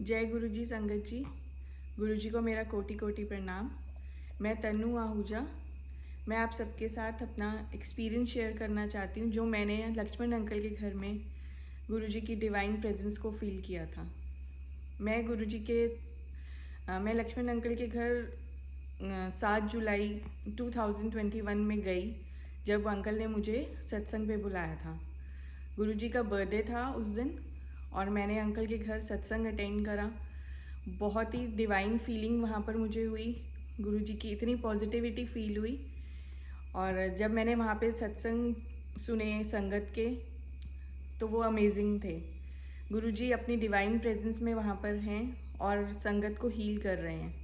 जय गुरु जी संगत जी। गुरु जी को मेरा कोटि कोटि प्रणाम। मैं तन्नू आहूजा। मैं आप सबके साथ अपना एक्सपीरियंस शेयर करना चाहती हूँ जो मैंने लक्ष्मण अंकल के घर में गुरु जी की डिवाइन प्रेजेंस को फील किया था। मैं लक्ष्मण अंकल के घर 7 जुलाई 2021 में गई जब अंकल ने मुझे सत्संग पे बुलाया था। गुरु जी का बर्थडे था उस दिन और मैंने अंकल के घर सत्संग अटेंड करा। बहुत ही डिवाइन फीलिंग वहाँ पर मुझे हुई। गुरु जी की इतनी पॉजिटिविटी फील हुई। और जब मैंने वहाँ पे सत्संग सुने संगत के तो वो अमेजिंग थे। गुरु जी अपनी डिवाइन प्रेजेंस में वहाँ पर हैं और संगत को हील कर रहे हैं।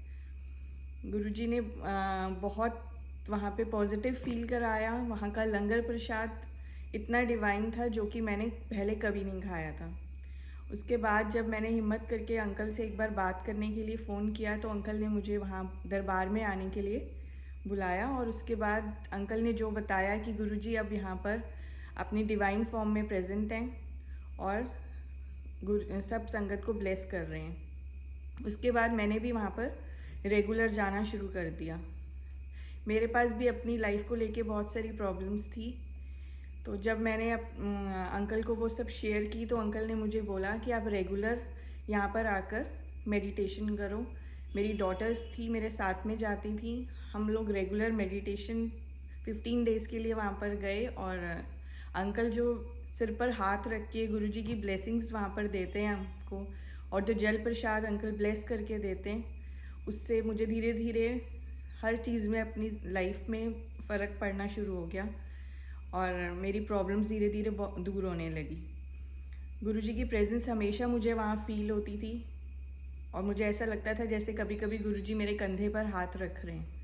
गुरु जी ने बहुत वहाँ पे पॉजिटिव फील कराया। वहाँ का लंगर प्रसाद इतना डिवाइन था जो कि मैंने पहले कभी नहीं खाया था। उसके बाद जब मैंने हिम्मत करके अंकल से एक बार बात करने के लिए फ़ोन किया तो अंकल ने मुझे वहाँ दरबार में आने के लिए बुलाया। और उसके बाद अंकल ने जो बताया कि गुरुजी अब यहाँ पर अपनी डिवाइन फॉर्म में प्रेजेंट हैं और सब संगत को ब्लेस कर रहे हैं। उसके बाद मैंने भी वहाँ पर रेगुलर जाना शुरू कर दिया। मेरे पास भी अपनी लाइफ को लेके बहुत सारी प्रॉब्लम्स थी। तो जब मैंने अंकल को वो सब शेयर की तो अंकल ने मुझे बोला कि आप रेगुलर यहाँ पर आकर मेडिटेशन करो। मेरी डॉटर्स थी, मेरे साथ में जाती थी। हम लोग रेगुलर मेडिटेशन 15 डेज़ के लिए वहाँ पर गए और अंकल जो सिर पर हाथ रख के गुरुजी की ब्लेसिंग्स वहाँ पर देते हैं हमको, और जो जल प्रसाद अंकल ब्लेस करके देते हैं, उससे मुझे धीरे धीरे हर चीज़ में अपनी लाइफ में फ़र्क पड़ना शुरू हो गया और मेरी प्रॉब्लम्स धीरे धीरे दूर होने लगी। गुरुजी की प्रेजेंस हमेशा मुझे वहाँ फील होती थी और मुझे ऐसा लगता था जैसे कभी कभी गुरुजी मेरे कंधे पर हाथ रख रहे हैं।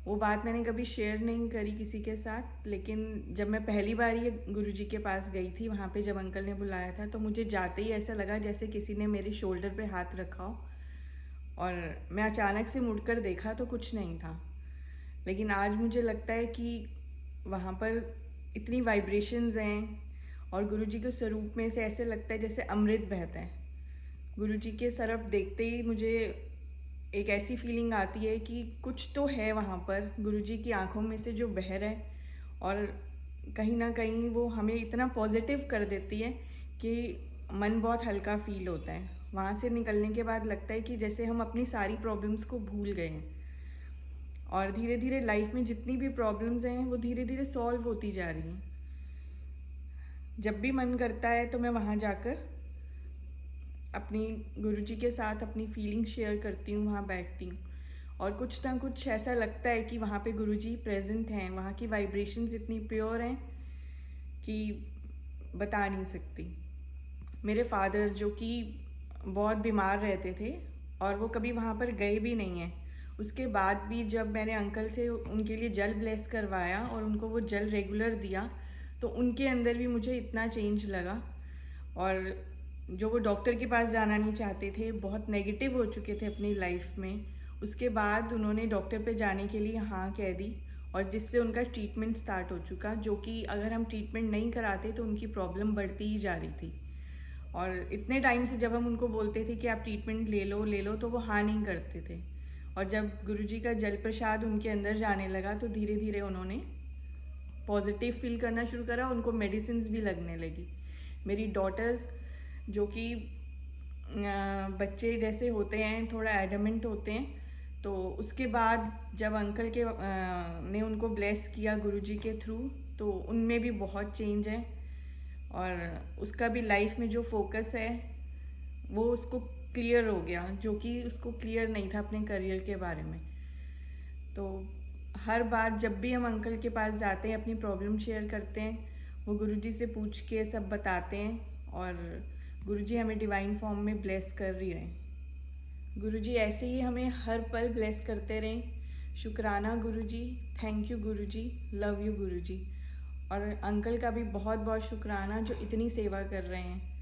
वो बात मैंने कभी शेयर नहीं करी किसी के साथ, लेकिन जब मैं पहली बार ये गुरुजी के पास गई थी, वहाँ पे जब अंकल ने बुलाया था, तो मुझे जाते ही ऐसा लगा जैसे किसी ने मेरे शोल्डर पे हाथ रखा हो। और मैं अचानक से मुड़कर देखा तो कुछ नहीं था। लेकिन आज मुझे लगता है कि वहाँ पर इतनी वाइब्रेशंस हैं और गुरुजी के स्वरूप में से ऐसे लगता है जैसे अमृत बहता है। गुरुजी के तरफ देखते ही मुझे एक ऐसी फीलिंग आती है कि कुछ तो है वहाँ पर, गुरुजी की आंखों में से जो बह रहा है, और कहीं ना कहीं वो हमें इतना पॉजिटिव कर देती है कि मन बहुत हल्का फील होता है। वहाँ से निकलने के बाद लगता है कि जैसे हम अपनी सारी प्रॉब्लम्स को भूल गए हैं और धीरे धीरे लाइफ में जितनी भी प्रॉब्लम्स हैं वो धीरे धीरे सॉल्व होती जा रही हैं। जब भी मन करता है तो मैं वहाँ जाकर अपनी गुरुजी के साथ अपनी फीलिंग्स शेयर करती हूँ, वहाँ बैठती हूँ और कुछ ना कुछ ऐसा लगता है कि वहाँ पे गुरुजी प्रेजेंट हैं। वहाँ की वाइब्रेशंस इतनी प्योर हैं कि बता नहीं सकती। मेरे फादर जो कि बहुत बीमार रहते थे और वो कभी वहाँ पर गए भी नहीं हैं, उसके बाद भी जब मैंने अंकल से उनके लिए जल ब्लेस करवाया और उनको वो जल रेगुलर दिया तो उनके अंदर भी मुझे इतना चेंज लगा। और जो वो डॉक्टर के पास जाना नहीं चाहते थे, बहुत नेगेटिव हो चुके थे अपनी लाइफ में, उसके बाद उन्होंने डॉक्टर पे जाने के लिए हाँ कह दी और जिससे उनका ट्रीटमेंट स्टार्ट हो चुका, जो कि अगर हम ट्रीटमेंट नहीं कराते तो उनकी प्रॉब्लम बढ़ती ही जा रही थी। और इतने टाइम से जब हम उनको बोलते थे कि आप ट्रीटमेंट ले लो तो वो हाँ नहीं करते थे। और जब गुरुजी का जल प्रसाद उनके अंदर जाने लगा तो धीरे धीरे उन्होंने पॉजिटिव फील करना शुरू करा, उनको मेडिसिन भी लगने लगी। मेरी डॉटर्स जो कि बच्चे जैसे होते हैं, थोड़ा एडमेंट होते हैं, तो उसके बाद जब अंकल के ने उनको ब्लेस किया गुरुजी के थ्रू तो उनमें भी बहुत चेंज है और उसका भी लाइफ में जो फोकस है वो उसको क्लियर हो गया, जो कि उसको क्लियर नहीं था अपने करियर के बारे में। तो हर बार जब भी हम अंकल के पास जाते हैं, अपनी प्रॉब्लम शेयर करते हैं, वो गुरुजी से पूछ के सब बताते हैं और गुरुजी हमें डिवाइन फॉर्म में ब्लेस कर ही रहे हैं। गुरुजी ऐसे ही हमें हर पल ब्लेस करते रहें। शुक्राना Guruji, thank you Guruji, love you Guruji. और अंकल का भी बहुत बहुत शुक्राना जो इतनी सेवा कर रहे हैं।